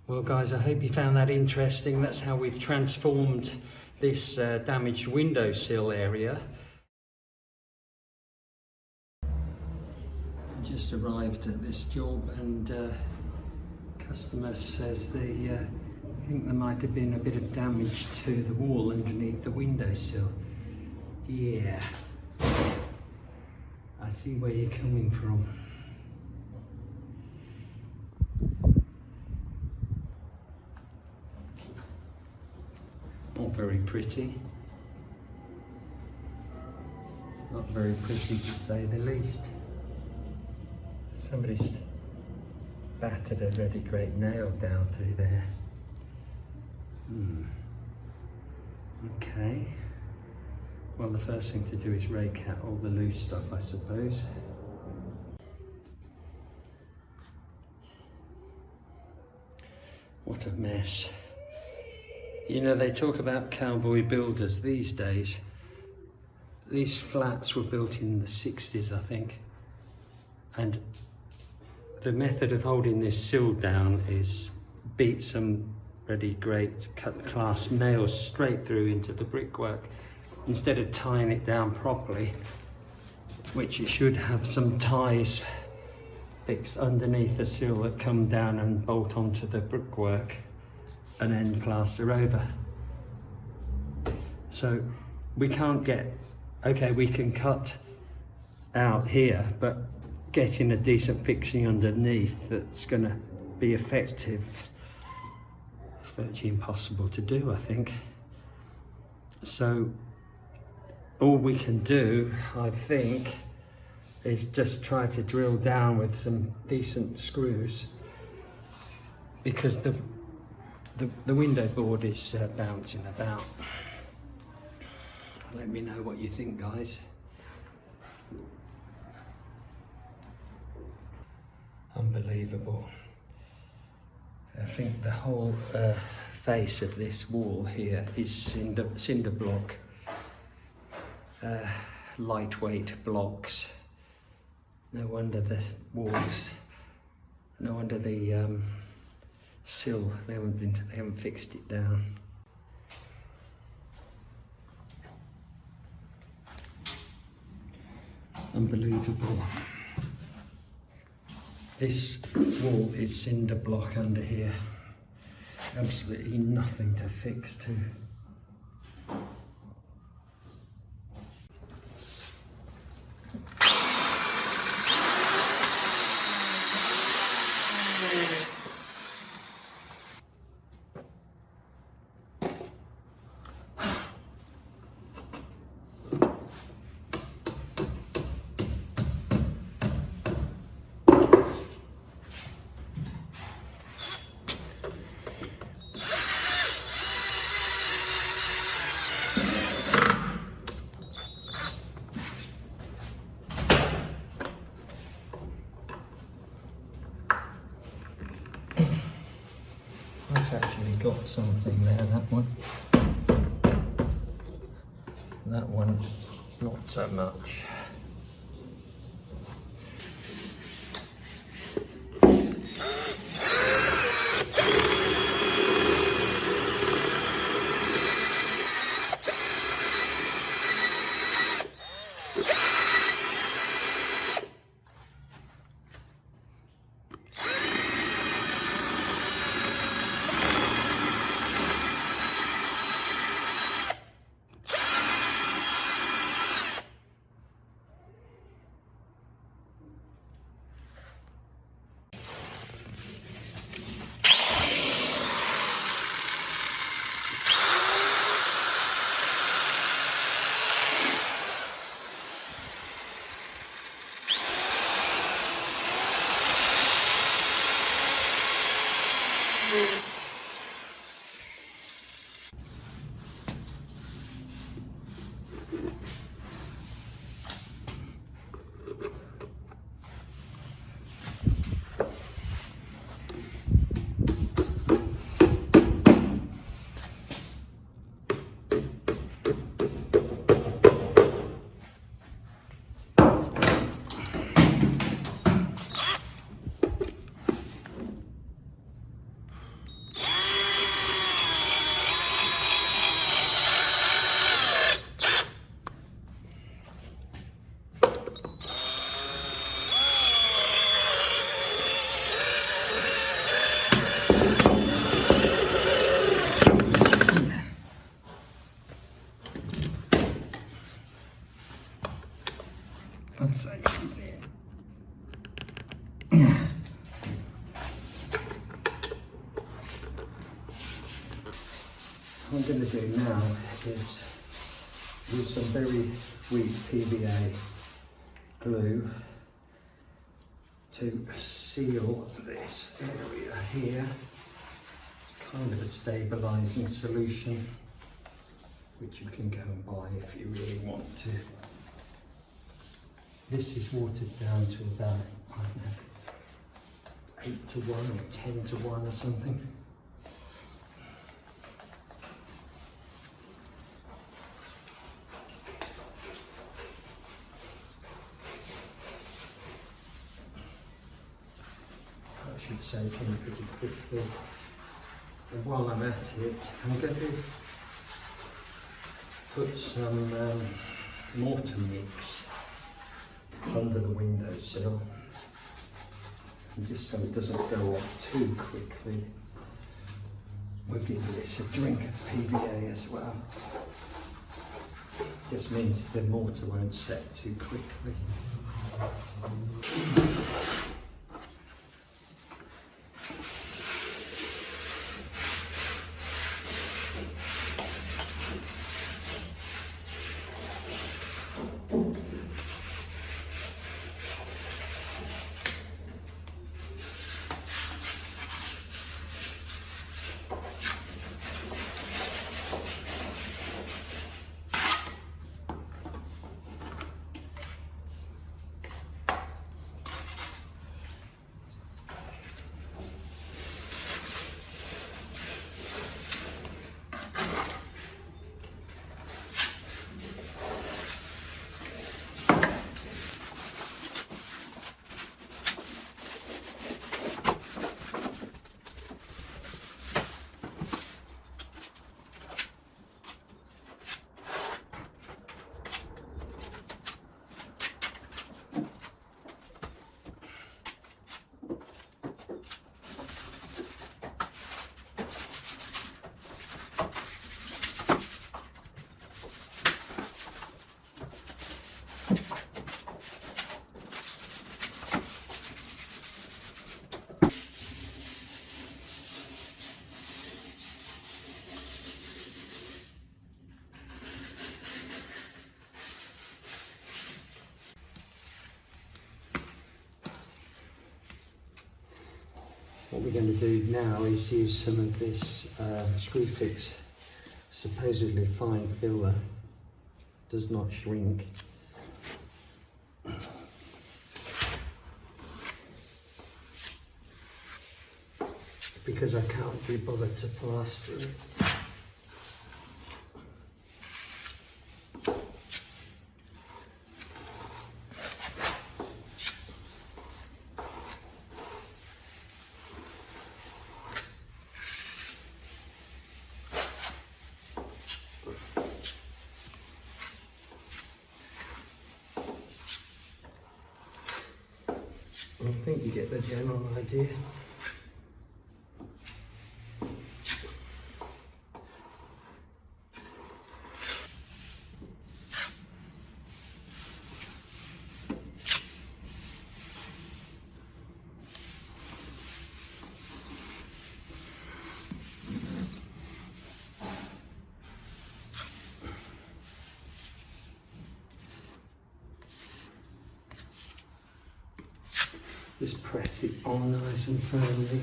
Well guys, I hope you found that interesting. That's how we've transformed this damaged windowsill area. I just arrived at this job and customer says they think there might have been a bit of damage to the wall underneath the windowsill. Yeah, I see where you're coming from. Not very pretty. Not very pretty to say the least. Somebody's battered a redecorate nail down through there. Okay. Well, the first thing to do is rake out all the loose stuff, I suppose. What a mess. You know, they talk about cowboy builders these days. These flats were built in the 60s, I think. And the method of holding this sill down is beat some redecorate cut class nails straight through into the brickwork instead of tying it down properly, which you should have some ties fixed underneath the sill that come down and bolt onto the brickwork and then plaster over. So we can't get, okay, we can cut out here, but getting a decent fixing underneath that's going to be effective, it's virtually impossible to do, I think. So all we can do, I think, is just try to drill down with some decent screws, because the window board is bouncing about. Let me know what you think, guys. Unbelievable. I think the whole face of this wall here is cinder block, lightweight blocks. No wonder the walls, no wonder the sill, they haven't fixed it down. Unbelievable. This wall is cinder block under here. Absolutely nothing to fix to. That's actually got something there, that one. That one, not so much. What I'm going to do now is use some very weak PVA glue to seal this area here. It's kind of a stabilising solution, which you can go and buy if you really want to. This is watered down to about, I don't know, 8 to 1 or 10 to 1 or something. I should say came pretty quickly. And while I'm at it, I'm going to put some mortar mix under the windowsill, and just so it doesn't go off too quickly, we'll give this a drink of PVA as well. Just means the mortar won't set too quickly. What we're going to do now is use some of this Screwfix supposedly fine filler, does not shrink. Because I can't be bothered to plaster it. I think you get the general idea. Just press it on nice and firmly.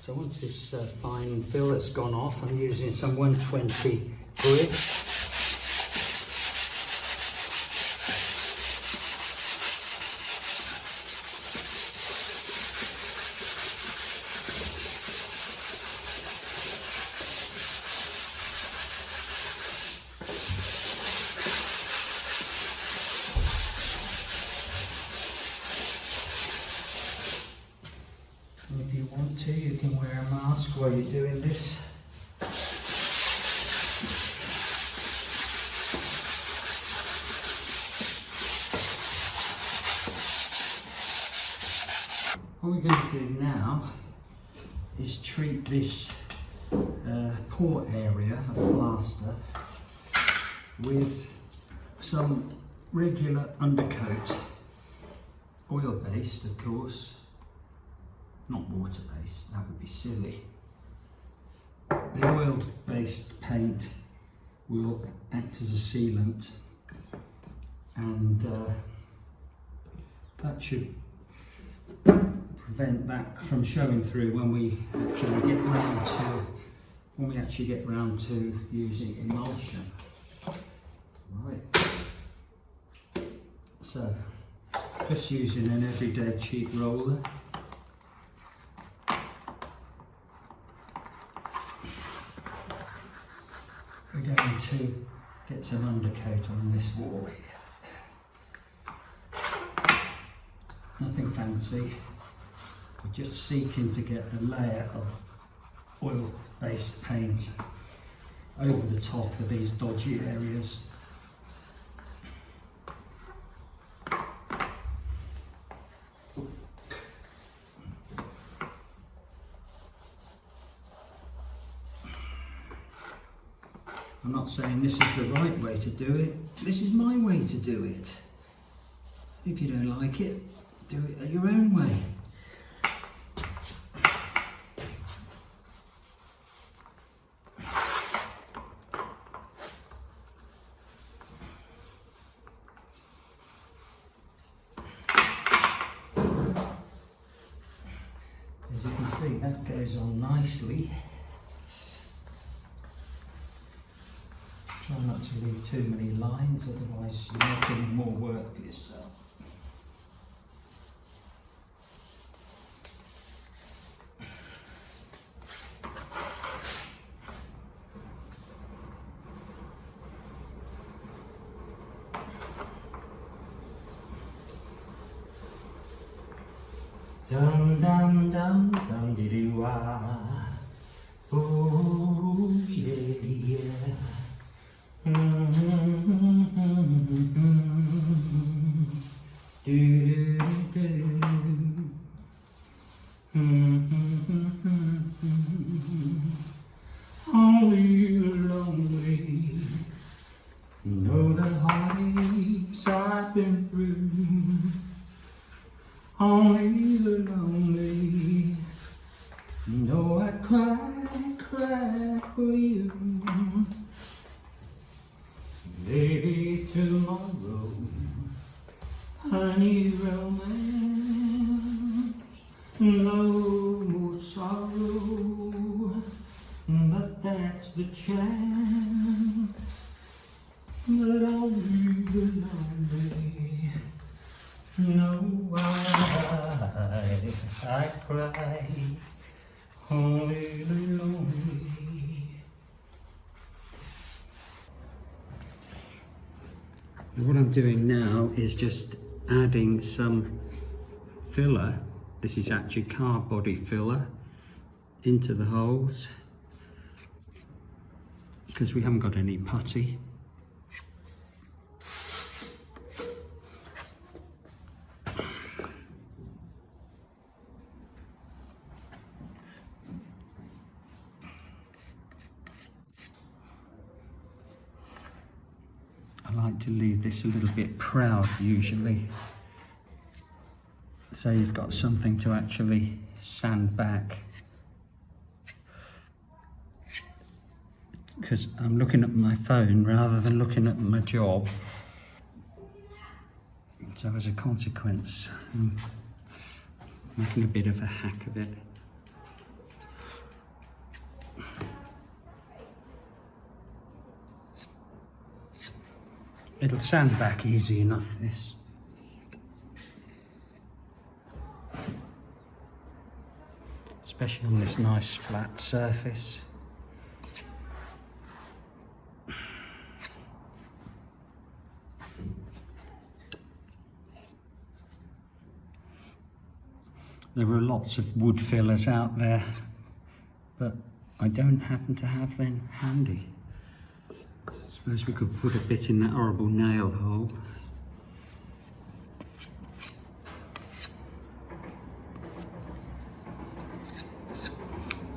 So once this fine fillet's gone off, I'm using some 120 grit. If you want to, you can wear a mask while you're doing this. What we're going to do now is treat this port area of plaster with some regular undercoat, oil-based of course, not water-based, that would be silly. The oil-based paint will act as a sealant, and that should prevent that from showing through when we actually get round to using emulsion. Right. So, just using an everyday cheap roller. We're going to get some undercoat on this wall here. Nothing fancy. We're just seeking to get a layer of oil-based paint over the top of these dodgy areas. I'm not saying this is the right way to do it. This is my way to do it. If you don't like it, do it your own way. As you can see, that goes on nicely. Try not to leave too many lines, otherwise you're making more work for yourself. Dum dum dum dum dee dee wah. Oh yeah yeah. Only lonely, know the heartaches I've been through. Only the lonely, know I cry for you. Maybe tomorrow, honey romance, no more sorrow, but that's the chance that only the lonely know I cry, only the lonely. What I'm doing now is just adding some filler. This is actually car body filler into the holes because we haven't got any putty. I like to leave this a little bit proud usually, so you've got something to actually sand back, because I'm looking at my phone rather than looking at my job, so as a consequence I'm making a bit of a hack of it. It'll sand back easy enough, this. Especially on this nice flat surface. There are lots of wood fillers out there, but I don't happen to have them handy. Suppose we could put a bit in that horrible nail hole.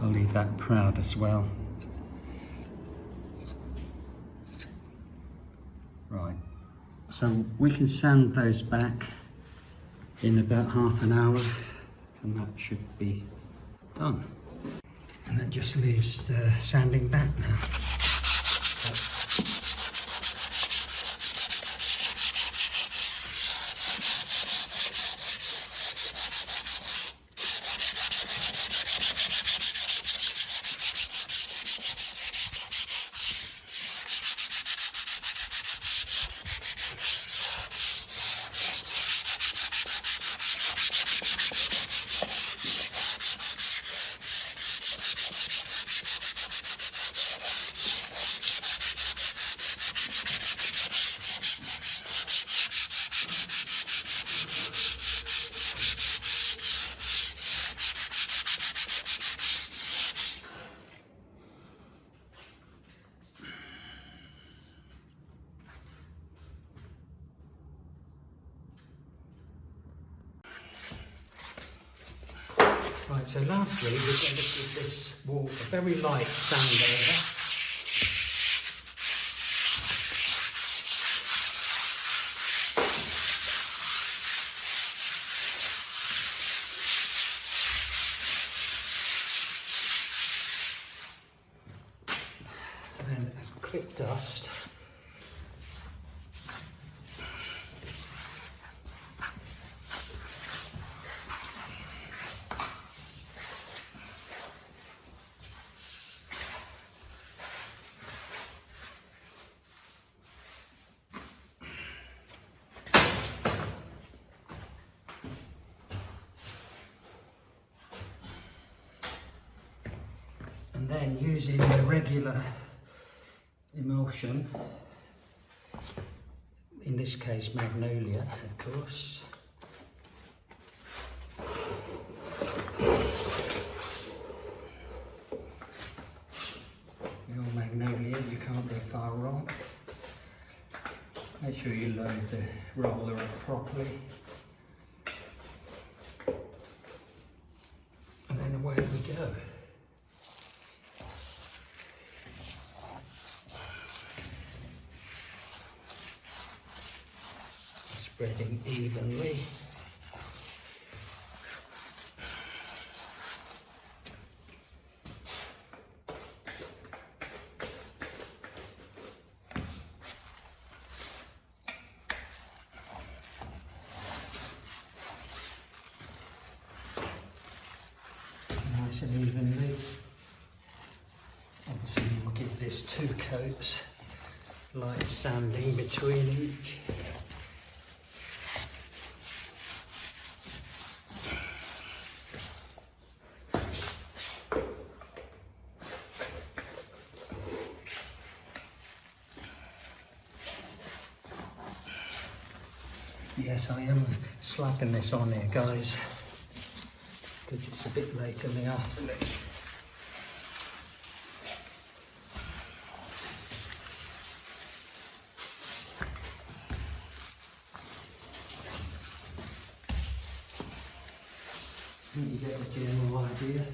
I'll leave that proud as well. Right, so we can sand those back in about half an hour, and that should be done. And that just leaves the sanding back now. Right, so lastly we're going to give this wall a very light sand over. And then a quick dust. And then using the regular emulsion, in this case magnolia, of course. Your magnolia, you can't go far wrong. Make sure you load the roller up properly. And then away we go. Spreading evenly. Nice and evenly. Obviously we'll give this 2 coats, light sanding between each. Yes, I am slapping this on here, guys, because it's a bit late in the afternoon. I think you get the general idea.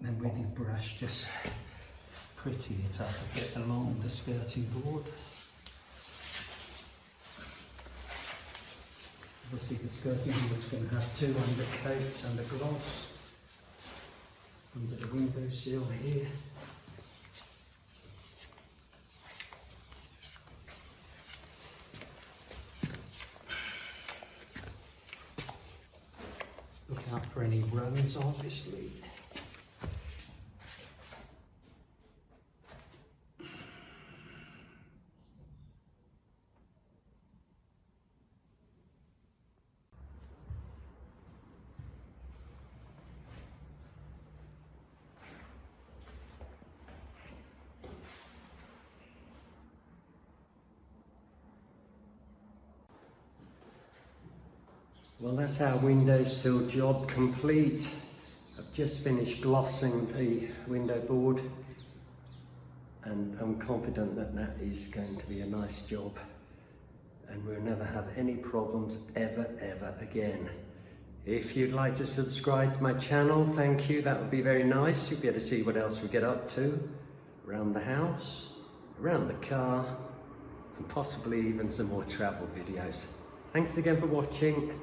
Then with your brush, just pretty it up a bit along the skirting board. Obviously the skirting board is going to have 2 undercoats and a gloss under the windowsill here. Look out for any runs, obviously. Well, that's our windowsill job complete. I've just finished glossing the window board, and I'm confident that that is going to be a nice job, and we'll never have any problems ever again. If you'd like to subscribe to my channel, thank you, that would be very nice. You'll be able to see what else we get up to around the house, around the car, and possibly even some more travel videos. Thanks again for watching.